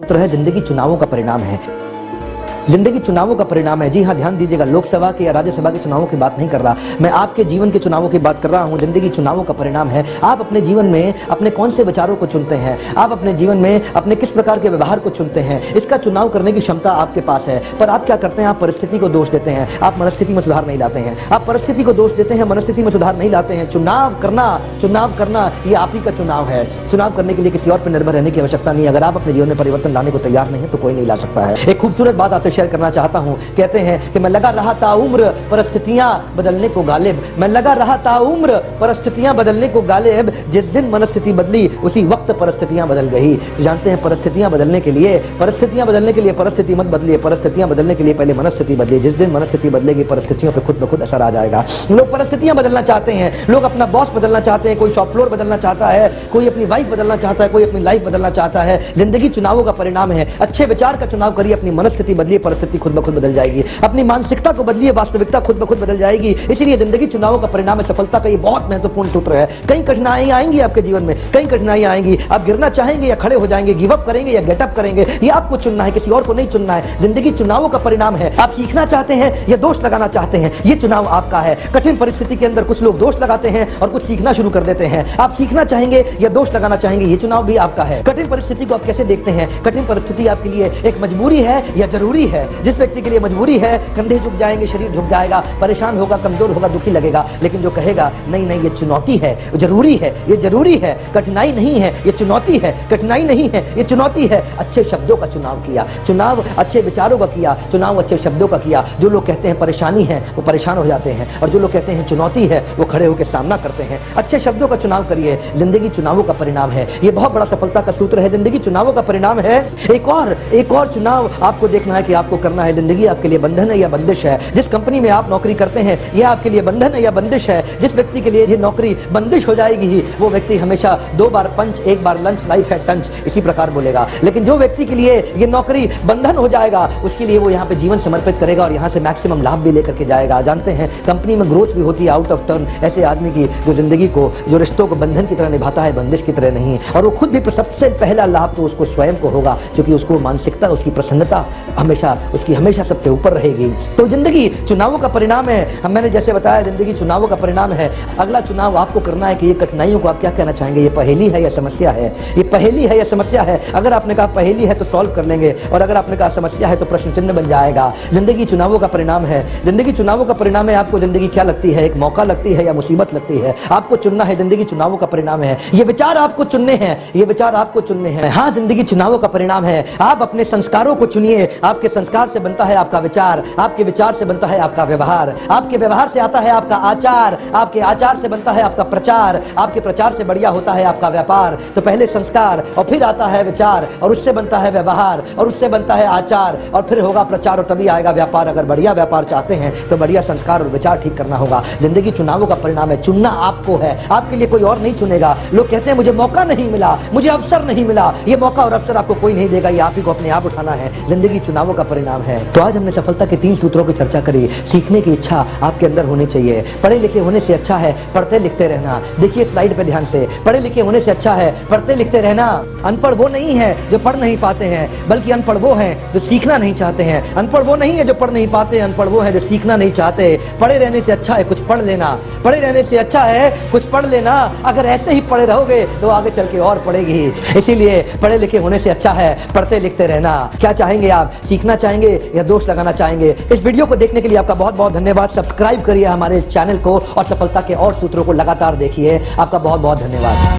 तो है जिंदगी चुनावों का परिणाम है। जिंदगी चुनावों का परिणाम है। जी हाँ, ध्यान दीजिएगा, लोकसभा के या राज्यसभा के चुनावों की बात नहीं कर रहा मैं, आपके जीवन के चुनावों की बात कर रहा हूँ। जिंदगी चुनावों का परिणाम है। आप अपने जीवन में अपने कौन से विचारों को चुनते हैं, आप अपने जीवन में अपने किस प्रकार के व्यवहार को चुनते हैं, इसका चुनाव करने की क्षमता आपके पास है। पर आप क्या करते हैं, आप परिस्थिति को दोष देते हैं, आप मनस्थिति में सुधार नहीं लाते हैं। आप परिस्थिति को दोष देते हैं, मनस्थिति में सुधार नहीं लाते हैं। चुनाव करना ये आप ही का चुनाव है। चुनाव करने के लिए किसी और पर निर्भर रहने की आवश्यकता नहीं। अगर आप अपने जीवन में परिवर्तन लाने को तैयार नहीं है तो कोई नहीं ला सकता है। एक खूबसूरत बात आपसे शेयर करना चाहता हूं। कहते हैं कि मैं लगा रहा था उम्र परिस्थितियां बदलने को गालिब, मैं लगा रहा था उम्र परिस्थितियां बदलने को गालिब, जिस दिन मनस्थिति बदली उसी वक्त परिस्थितियां बदल गई। तो जानते हैं परिस्थितियां बदलने के लिए परिस्थिति मत बदलिए, परिस्थितियां बदलने के लिए पहले मनस्थिति बदलिए। जिस दिन मनस्थिति बदलेगी परिस्थितियों पर खुद ब खुद असर आ जाएगा। लोग परिस्थितियां बदलना चाहते हैं, लोग अपना बॉस बदलना चाहते हैं, कोई शॉप फ्लोर बदलना चाहता है, कोई अपनी वाइफ बदलना चाहता है, कोई अपनी लाइफ बदलना चाहता है। जिंदगी चुनावों का परिणाम है। अच्छे विचार का चुनाव करिए, अपनी मनस्थिति बदलिए, परिस्थिति खुद ब खुद बदल जाएगी। अपनी मानसिकता को बदलिए, वास्तविकता खुद ब खुद बदल जाएगी। इसलिए जिंदगी चुनावों का परिणाम है। सफलता का ये बहुत महत्वपूर्ण सूत्र है। कई कठिनाइयां आएंगी आपके जीवन में, कई कठिनाइयां आएंगी। आप गिरना चाहेंगे या खड़े हो जाएंगे, गिव अप करेंगे या गेट अप करेंगे, ये आपको चुनना है, किसी और को नहीं चुनना है। जिंदगी चुनावों का परिणाम है। आप सीखना चाहते हैं या दोष लगाना चाहते हैं, ये चुनाव आपका है। कठिन परिस्थिति के अंदर कुछ लोग दोष लगाते हैं और कुछ सीखना शुरू कर देते हैं। आप सीखना चाहेंगे या दोष लगाना चाहेंगे, ये चुनाव भी आपका है। कठिन परिस्थिति को आप कैसे देखते हैं? कठिन परिस्थिति आपके लिए एक मजबूरी है या जरूरी है? जिस व्यक्ति के लिए मजबूरी है, कंधे झुक जाएंगे, शरीर झुक जाएगा, परेशान होगा, कमजोर होगा, दुखी लगेगा। लेकिन जो कहेगा नहीं नहीं ये चुनौती है, जरूरी है, ये जरूरी है, कठिनाई नहीं है, ये चुनौती है, कठिनाई नहीं है, ये चुनौती है, अच्छे शब्दों का चुनाव किया, चुनाव अच्छे विचारों का किया, चुनाव अच्छे शब्दों का किया। जो लोग कहते हैं परेशानी है वो परेशान हो जाते हैं, और जो लोग कहते हैं चुनौती है वो खड़े होकर सामना करते हैं। अच्छे शब्दों का चुनाव करिए। जिंदगी चुनावों का परिणाम है। ये बहुत बड़ा सफलता का सूत्र है। जिंदगी चुनावों का परिणाम है। एक और चुनाव आपको देखना है कि आपको करना है। जिंदगी आपके लिए बंधन है या बंदिश है? जिस कंपनी में आप नौकरी करते हैं यह आपके लिए बंधन है या बंदिश है? जिस व्यक्ति के लिए ये नौकरी बंदिश हो जाएगी ही, वो व्यक्ति हमेशा 2 बार पंच 1 बार लंच, लाइफ है टंच, इसी प्रकार बोलेगा। लेकिन जो व्यक्ति के लिए ये नौकरी बंधन हो जाएगा, उसके लिए वो यहाँ पे जीवन समर्पित करेगा और यहाँ से मैक्सिमम लाभ भी लेकर के जाएगा। जानते हैं कंपनी में ग्रोथ भी होती है आउट ऑफ टर्न ऐसे आदमी की जो जिंदगी को, जो रिश्तों को बंधन की तरह निभाता है, बंदिश की तरह नहीं। और वो खुद भी सबसे पहला लाभ तो उसको स्वयं को होगा, क्योंकि उसको मानसिकता, उसकी प्रसन्नता हमेशा सबसे ऊपर रहेगी। तो जिंदगी चुनावों का परिणाम है। मैंने जैसे बताया जिंदगी चुनावों का परिणाम है। अगला चुनाव आपको करना है कि ये कठिनाइयों को आप क्या कहना चाहेंगे। ये पहेली है या समस्या है? ये पहेली है या समस्या है? अगर आपने कहा पहेली है तो सॉल्व कर लेंगे, और अगर आपने कहा समस्या है तो प्रश्न चिन्ह बन जाएगा। जिंदगी चुनावों का परिणाम है। जिंदगी चुनावों का परिणाम है। आपको जिंदगी क्या लगती है, एक मौका लगती है या मुसीबत लगती है? आपको चुनना है। जिंदगी चुनावों का परिणाम है। ये विचार आपको चुनने हैं, ये विचार आपको चुनने हैं। हाँ, जिंदगी चुनावों का परिणाम है। आप अपने संस्कारों को चुनिए। आपके संस्कार से बनता है आपका विचार, आपके विचार से बनता है आपका व्यवहार, आपके व्यवहार से आता है आपका आचार, आपके आचार से बनता है आपका प्रचार, आपके प्रचार से बढ़िया होता है आपका व्यापार। तो पहले संस्कार और फिर आता है विचार, और उससे बनता है व्यवहार, और उससे बनता है आचार, और फिर होगा प्रचार, और तभी आएगा व्यापार। अगर बढ़िया व्यापार चाहते हैं तो बढ़िया संस्कार और विचार ठीक करना होगा। जिंदगी चुनावों का परिणाम है। चुनना आपको है, आपके लिए कोई और नहीं चुनेगा। लोग कहते हैं मुझे मौका नहीं मिला, मुझे अवसर नहीं मिला। ये मौका और अवसर आपको कोई नहीं देगा, ये आप ही को अपने आप उठाना है। जिंदगी चुनावों का परिणाम है। तो आज हमने सफलता के 3 सूत्रों की चर्चा करी। सीखने की इच्छा आपके अंदर होनी चाहिए। पढ़े लिखे होने से अच्छा है पढ़ते लिखते रहना। देखिए स्लाइड पे ध्यान से, पढ़े लिखे होने से अच्छा है पढ़ते लिखते रहना। अनपढ़ वो नहीं है जो पढ़ नहीं पाते हैं, बल्कि अनपढ़ वो हैं जो सीखना नहीं चाहते हैं। अनपढ़ वो नहीं है जो पढ़ नहीं पाते, अनपढ़ वो है जो सीखना नहीं चाहते। पढ़े रहने से अच्छा है कुछ पढ़ लेना, पढ़े रहने से अच्छा है कुछ पढ़ लेना। अगर ऐसे ही पढ़े रहोगे तो आगे चल के और पढ़ेगी। इसीलिए पढ़े लिखे होने से अच्छा है पढ़ते लिखते रहना। क्या चाहेंगे आप, सीखना चाहेंगे या दोष लगाना चाहेंगे? इस वीडियो को देखने के लिए आपका बहुत बहुत धन्यवाद। सब्सक्राइब करिए हमारे चैनल को और सफलता के और सूत्रों को लगातार देखिए। आपका बहुत बहुत धन्यवाद।